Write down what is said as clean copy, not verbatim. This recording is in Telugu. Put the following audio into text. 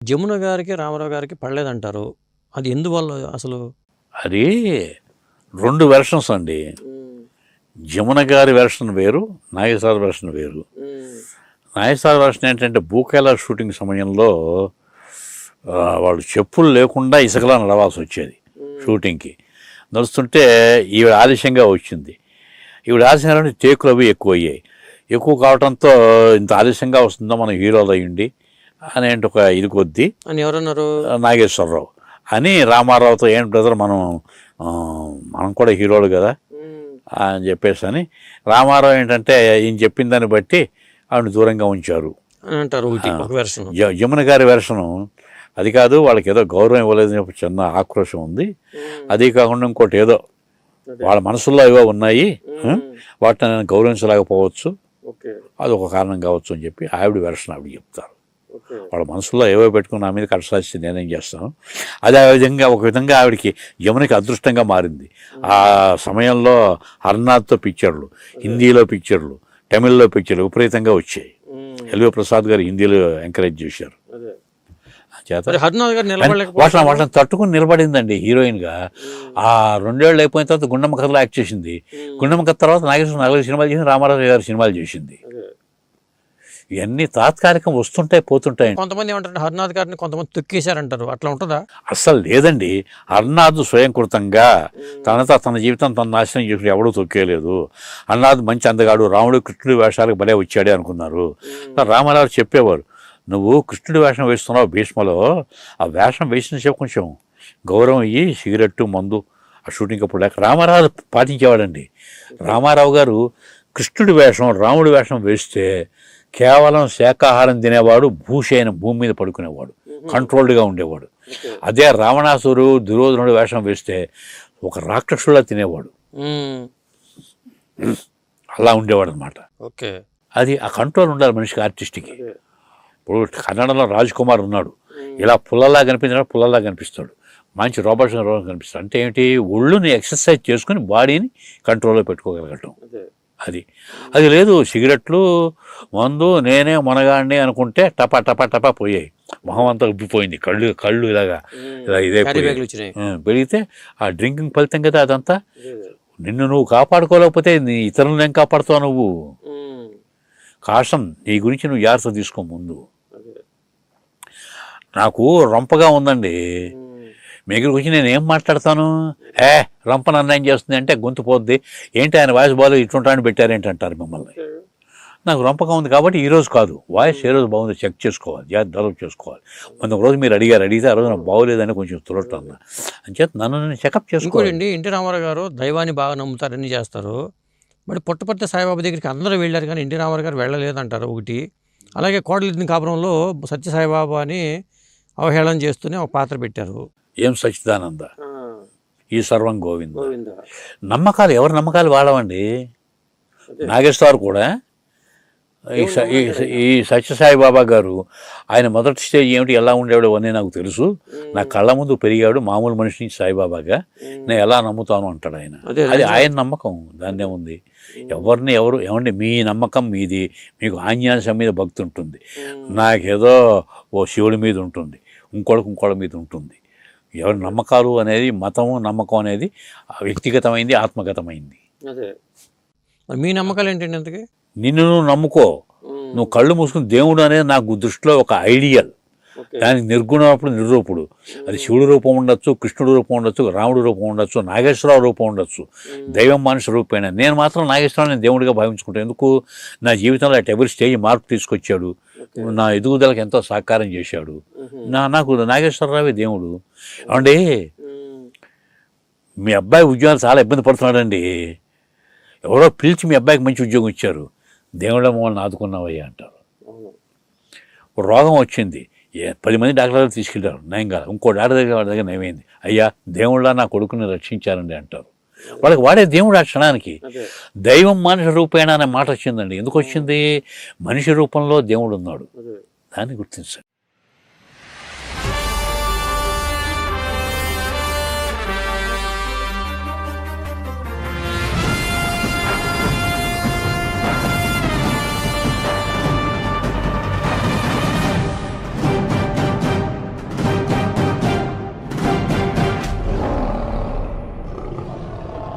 జమున గారికి, రామారావు గారికి పడలేదంటారు. అది ఎందువల్ల అసలు? అది 2 వెర్షన్స్ అండి. జమున గారి వెర్షన్ వేరు, నాగేశ్వర వెర్షన్ వేరు. నాగేశ్వర వెర్షన్ ఏంటంటే భూకేల షూటింగ్ సమయంలో వాళ్ళు చెప్పులు లేకుండా ఇసుకలా నడవాల్సి వచ్చేది షూటింగ్కి. నడుస్తుంటే ఈవిడ ఆలస్యంగా వచ్చింది. ఈవిడ ఆలస్యంగా టేకులు అవి ఎక్కువ కావడంతో ఇంత ఆలస్యంగా వస్తుందో మనం హీరోలు అయ్యండి అని ఏంటి ఒక ఇది కొద్దీ అని ఎవరన్నారు, నాగేశ్వరరావు అని రామారావుతో ఏంటి బ్రదర్ మనం కూడా హీరోలు కదా అని చెప్పేసి అని రామారావు ఏంటంటే ఈయన చెప్పిన దాన్ని బట్టి ఆవిడ దూరంగా ఉంచారు అని అంటారు. జమున గారి వెర్షను అది కాదు, వాళ్ళకి ఏదో గౌరవం ఇవ్వలేదని చెప్పి చిన్న ఆక్రోశం ఉంది. అది కాకుండా ఇంకోటి ఏదో వాళ్ళ మనసుల్లో ఏవో ఉన్నాయి, వాటిని నేను గౌరవించలేకపోవచ్చు, అది ఒక కారణం కావచ్చు అని చెప్పి ఆవిడ వెర్షన్ ఆవిడ చెప్తారు. వాళ్ళ మనసులో ఏవో పెట్టుకుని నా మీద కష్టసాచి నేనేం చేస్తాను. అది ఆ విధంగా ఒక విధంగా ఆవిడకి జమునకి అదృష్టంగా మారింది. ఆ సమయంలో హర్నాథ్తో పిక్చర్లు, హిందీలో పిక్చర్లు, తమిళ్లో పిక్చర్లు విపరీతంగా వచ్చాయి. ఎల్వి ప్రసాద్ గారు హిందీలో ఎంకరేజ్ చేశారు. వాటిని తట్టుకుని నిలబడిందండి హీరోయిన్గా. ఆ 2 ఏళ్ళు అయిపోయిన తర్వాత గుండమ్మ కథలో యాక్ట్ చేసింది. గుండమ్మ కథ తర్వాత నాగేశ్వర 4 సినిమాలు చేసింది, రామారావు గారు సినిమాలు చేసింది. ఇవన్నీ తాత్కాలికం వస్తుంటాయి పోతుంటాయి. కొంతమంది ఏమంటారు హర్నాథ్ గారిని కొంతమంది తొక్కేశారంటారు, అట్లా ఉంటుందా? అస్సలు లేదండి. హర్నాథ్ స్వయంకృతంగా తన జీవితం తన నాశనం చేసి ఎవడూ తొక్కేయలేదు. హర్నాథ్ మంచి అందగాడు, రాముడు కృష్ణుడి వేషాలకు భలే వచ్చాడే అనుకున్నారు. రామారావు చెప్పేవారు, నువ్వు కృష్ణుడి వేషం వేస్తున్నావు భీష్మలో, ఆ వేషం వేసిన సేపు కొంచెం గౌరవం ఇయ్యి, సిగరెట్టు మందు ఆ షూటింగ్ అప్పుడు లేక రామారావు పాటించేవాడండి. రామారావు గారు కృష్ణుడి వేషం రాముడి వేషం వేస్తే కేవలం శాకాహారం తినేవాడు, భూషైన భూమి మీద పడుకునేవాడు, కంట్రోల్డ్గా ఉండేవాడు. అదే రావణాసురు దుర్యోధనుడు వేషం వేస్తే ఒక రాక్షసులా తినేవాడు, అలా ఉండేవాడు అనమాట. అది ఆ కంట్రోల్ ఉండాలి మనిషికి, ఆర్టిస్ట్కి. ఇప్పుడు కన్నడలో రాజ్ కుమార్ ఉన్నాడు, ఇలా పుల్లలా కనిపించినప్పుడు పుల్లలా కనిపిస్తాడు, మంచి రోబోట్స్ కనిపిస్తాడు. అంటే ఏంటి, ఒళ్ళుని ఎక్సర్సైజ్ చేసుకుని బాడీని కంట్రోల్లో పెట్టుకోగలగటం. అది లేదు. సిగరెట్లు మందు నేనే మునగాడిని అనుకుంటే టపా టపా టపా పోయాయి, మొహం అంతా ఉబ్బిపోయింది, కళ్ళు ఇలా ఇదే పెరిగితే ఆ డ్రింకింగ్ ఫలితం కదా అదంతా. నిన్ను నువ్వు కాపాడుకోలేకపోతే నీ ఇతరులను ఏం కాపాడుతావు నువ్వు? కాషన్ నీ గురించి నువ్వు జాగ్రత్త తీసుకో ముందు. నాకు రొంపగా ఉందండి, మీ దగ్గరికి వచ్చి నేను ఏం మాట్లాడతాను, రంప నన్ను చేస్తుంది అంటే గొంతు పోద్ది, ఏంటి ఆయన వాయిస్ బాగా ఇట్లుంటానని పెట్టారేంటి అంటారు మిమ్మల్ని. నాకు రొంపగా ఉంది కాబట్టి ఈరోజు కాదు, వాయిస్ ఏ రోజు బాగుందో చెక్ చేసుకోవాలి, డెవలప్ చేసుకోవాలి. ఒక రోజు మీరు అడిగితే ఆ రోజు నాకు బాగోలేదని కొంచెం తులట్టు అంచేత నన్ను నేను చెకప్ చేసుకోండి. ఎన్టీ రామారావు గారు దైవాన్ని బాగా నమ్ముతారు, అన్నీ చేస్తారు. మరి పుట్టపర్తి సాయిబాబా దగ్గరికి అందరూ వెళ్ళారు కానీ ఎన్టీ రామారావు గారు వెళ్ళలేదంటారు ఒకటి. అలాగే కోడలిద్దిన కాపురంలో సత్య సాయిబాబా అని అవహేళన చేస్తూనే ఒక పాత్ర పెట్టారు. ఏం సచ్చిదానంద, ఈ సర్వం గోవింద. నమ్మకాలు ఎవరి నమ్మకాలు వాడవండి. నాగేశ్వర్ కూడా ఈ సత్యసాయిబాబా గారు ఆయన మొదటి స్టేజ్ ఏమిటి, ఎలా ఉండేవాడు అని నాకు తెలుసు, నా కళ్ళ ముందు పెరిగాడు మామూలు మనిషి నుంచి సాయిబాబాగా, నేను ఎలా నమ్ముతాను అంటాడు ఆయన. అది ఆయన నమ్మకం, దాన్నే ఉంది. ఏమండి మీ నమ్మకం మీది, మీకు ఆంజనేయ మీద భక్తి ఉంటుంది, నాకేదో ఓ శివుడి మీద ఉంటుంది, ఇంకోళ్ళ మీద ఉంటుంది. ఎవరి నమ్మకాలు అనేది, మతము నమ్మకం అనేది వ్యక్తిగతమైంది, ఆత్మగతమైంది. మీ నమ్మకాలు ఏంటండి? అందుకే నిన్ను నువ్వు నమ్ముకో, నువ్వు కళ్ళు మూసుకుని దేవుడు అనేది నాకు దృష్టిలో ఒక ఐడియల్. దానికి నిర్గుణప్పుడు నిరూపుడు, అది శివుడు రూపం ఉండొచ్చు, కృష్ణుడు రూపం ఉండొచ్చు, రాముడు రూపం ఉండొచ్చు, నాగేశ్వరరావు రూపం ఉండొచ్చు, దైవం మనిషి రూపేణ. నేను మాత్రం నాగేశ్వరరావు దేవుడిగా భావించుకుంటాను. ఎందుకు, నా జీవితంలో అట్ ఎవరి స్టేజ్ మార్పు తీసుకొచ్చాడు, నా ఎదుగుదలకు ఎంతో సహకారం చేశాడు. నాకు నాగేశ్వరరావే దేవుడు. అండి మీ అబ్బాయి ఉద్యోగాలు చాలా ఇబ్బంది పడుతున్నాడండి, ఎవరో పిలిచి మీ అబ్బాయికి మంచి ఉద్యోగం ఇచ్చారు, దేవుళ్ళ మమ్మల్ని ఆదుకున్నావయ్యా అంటారు. రోగం వచ్చింది, 10 మంది డాక్టర్ తీసుకెళ్తారు, నయం కాదు, ఇంకో డాక్టర్ దగ్గర నయమైంది, అయ్యా దేవుళ్ళ నా కొడుకుని రక్షించారండి అంటారు. వాళ్ళకి వాడే దేవుడు ఆ క్షణానికి. దైవం మనిషి రూపేణ అనే మాట వచ్చిందండి. ఎందుకు వచ్చింది? మనిషి రూపంలో దేవుడు ఉన్నాడు, దాన్ని గుర్తించండి.